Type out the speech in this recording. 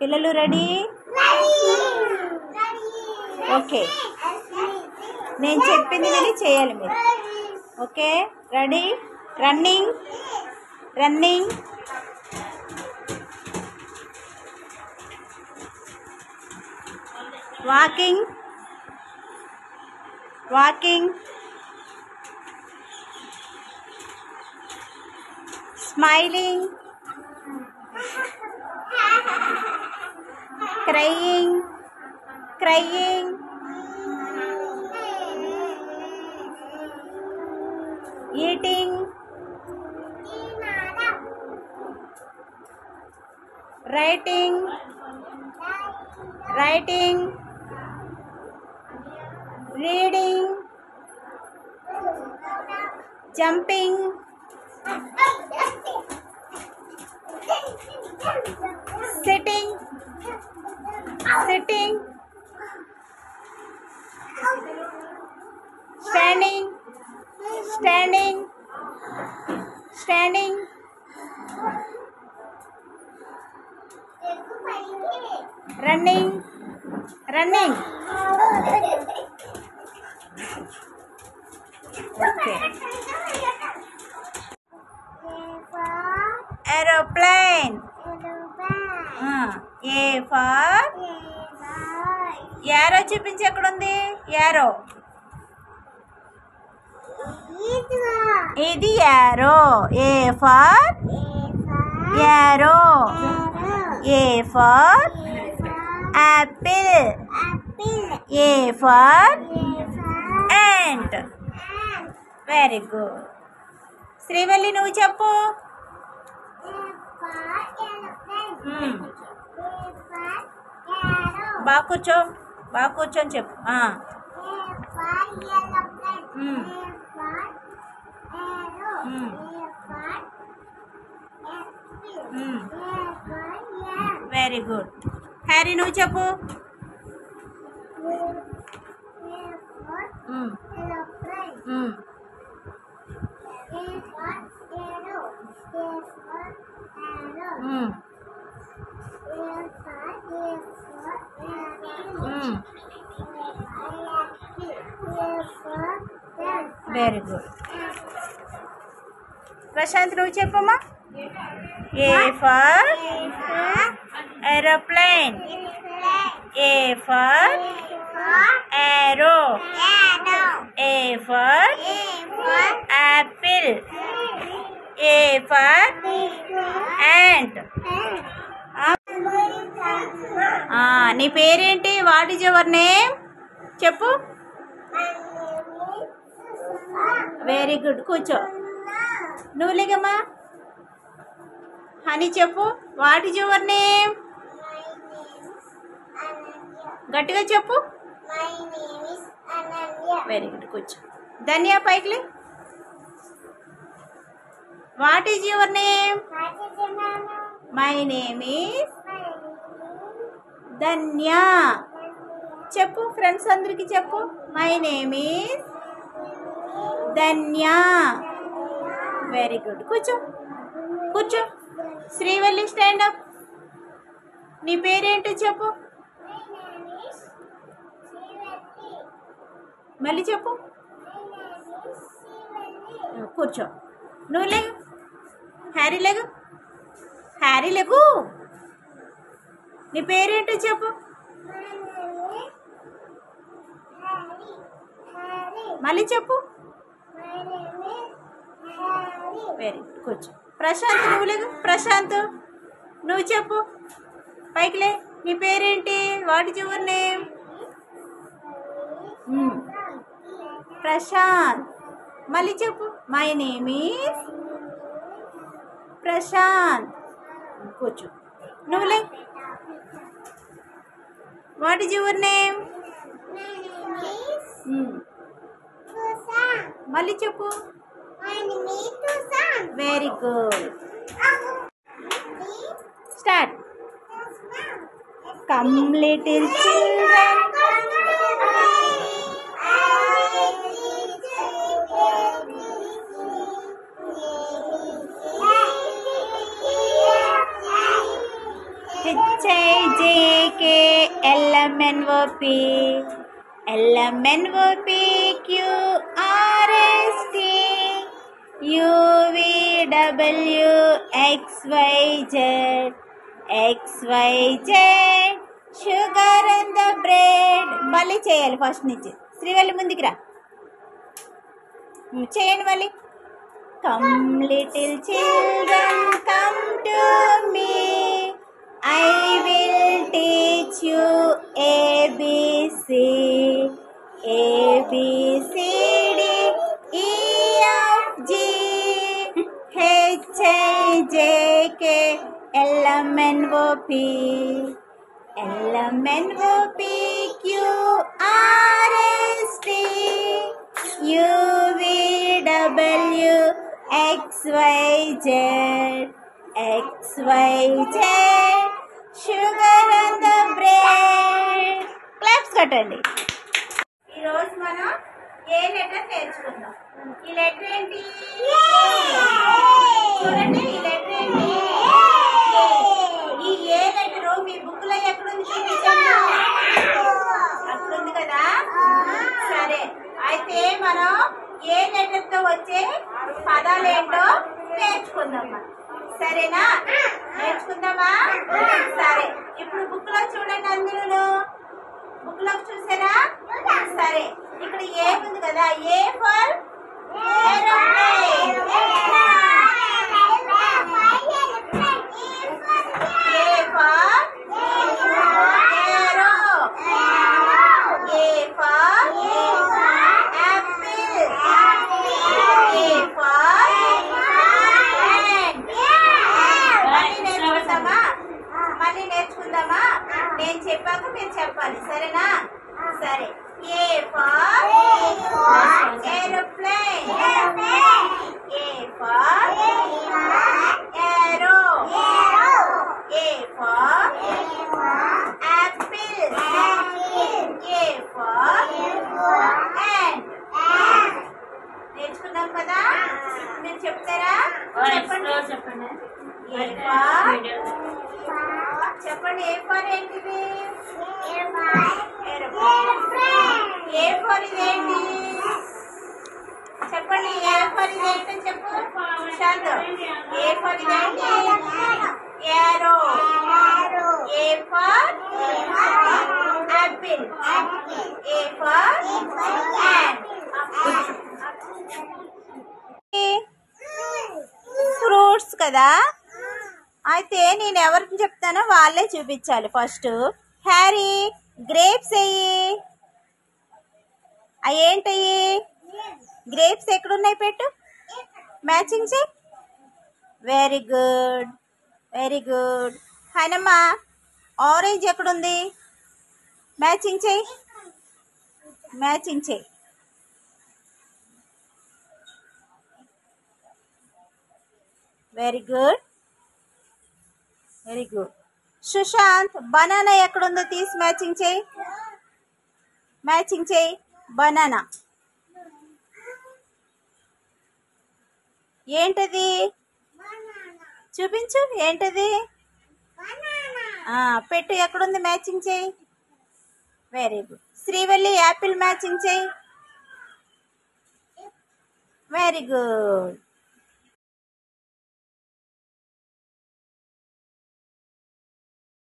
పిల్లలు ready? Okay, నేను చెప్పింది విని చేయాలి మీరు. Okay, ready? Running, running, walking, walking, smiling, crying, crying, eating, writing, writing, reading, jumping, sitting, sitting, standing, standing, standing, running, running. Okay, aeroplane. A for arrow చూపించి, ఎక్కడుంది arrow? ఇది arrow. A for arrow. A for apple. A for ant. Very good. Srivalli, నువ్వు చెప్పు. బాగా కూర్చో, బాగా కూర్చొని చెప్పు. Very good. హ్యారీ, నువ్వు చెప్పు. Very good. ప్రశాంత్, నువ్వు చెప్పమ్మా. A for aeroplane. A for aero. A for apple. A for ant. నీ పేరేంటి? What is your name? చెప్పు. Very good. కూర్చో. నువ్వు లేగమ్మా. హనీ, చెప్పు. What is your name? గట్టిగా చెప్పు. Very good. కూర్చో. ధన్యా, పైకి. What is your name? My name is Dhanya. చెప్పు, ఫ్రెండ్స్ అందరికి చెప్పు. My name is Dhanya. Very good. కూర్చో, కూర్చో. Srivalli, stand up. నీ పేరేంటో చెప్పు. మళ్ళీ చెప్పు. కూర్చో. నువ్వు లేగు. హ్యారీ, లేగు. హ్యారీ, లేగు. నీ పేరేంటో చెప్పు. మళ్ళీ చెప్పు. Very good. కూర్చో. ప్రశాంత్, నువ్వు లేగు. ప్రశాంత్, నువ్వు చెప్పు. పైకిలే. నీ పేరేంటి? What is your name? Prashant. మళ్ళీ చెప్పు. My name is Prashant. కూర్చో. నువ్వు లే. What is your name? మళ్ళీ చెప్పు. Very good. Start. Come little children, HIJKLMNOP LMNOPQRST UVWXYZ XYZ sugar and the bread. మళ్ళీ చేయాలి ఫస్ట్ నుంచి. శ్రీవల్లి ముందుకు రా, చేయండి మళ్ళీ. Come little children come to me, I will teach you ABC. ABCD EFG HIJK LMNOP LMNOPQRST UVWXYZ XYZ sugar and the bread. Claps కట్టండి. ఈరోజు మనం ఏ లెటర్ నేర్చుకుందాం. ఈ లెటర్ ఏంటి? చూడండి, ఈ లెటర్ ఏంటి? ఈ ఏ లెటరు మీ బుక్ లో ఎక్కడుంది చూపించండి. అక్కడుంది కదా. సరే, అయితే మనం ఏ లెటర్ తో వచ్చే పదాలు ఏంటో నేర్చుకుందాం. సరేనా? నేర్చుకుందామా? సరే, ఇప్పుడు బుక్ లో చూడండి. అందరూ బుక్ లో చూసారా? సరే, ఇక్కడ ఏ ఉంది కదా. A for aeroplane, A for aero, A for apple, A for మళ్ళీ నేర్చుకుందామా? నేను చెప్పాక మీరు చెప్పాలి. సరేనా? సరే, A for aeroplane, A for aero, A for apple, A for ant. నేర్చుకున్నాం కదా. మీరు చెప్తారా? చెప్పండి. ఏ ఫర్ చెప్పండి. ఏ ఫర్ ఏంటిది? ఏ ఫర్ ఇదేంటి చెప్పండి. ఏ ఫర్ ఇదేంటని చెప్పు శాంత. ఏ ఫర్ ఇదేంటి? Aero. A for apple, A for ant. Fruits కదా. అయితే నేను ఎవరికి చెప్తానో వాళ్ళే చూపించాలి. ఫస్ట్ హ్యారీ గ్రేప్స్ అయ్యి. అవి ఏంటయ్యి? గ్రేప్స్ ఎక్కడున్నాయి? పెట్టు, మ్యాచింగ్ చేయి. Very good, very good. హైనమ్మా ఆరెంజ్ ఎక్కడుంది? మ్యాచింగ్ చేయి, మ్యాచింగ్ చేయి. Very good, very good. Sushant banana ఎక్కడుందో తీసి మ్యాచింగ్ చేయి, మ్యాచింగ్ చేయి. బనానా ఏంటది? చూపించు, ఏంటది? పెట్టు, ఎక్కడుంది? మ్యాచింగ్ చేయి. Very good. Srivalli apple matching చేయి. Very good.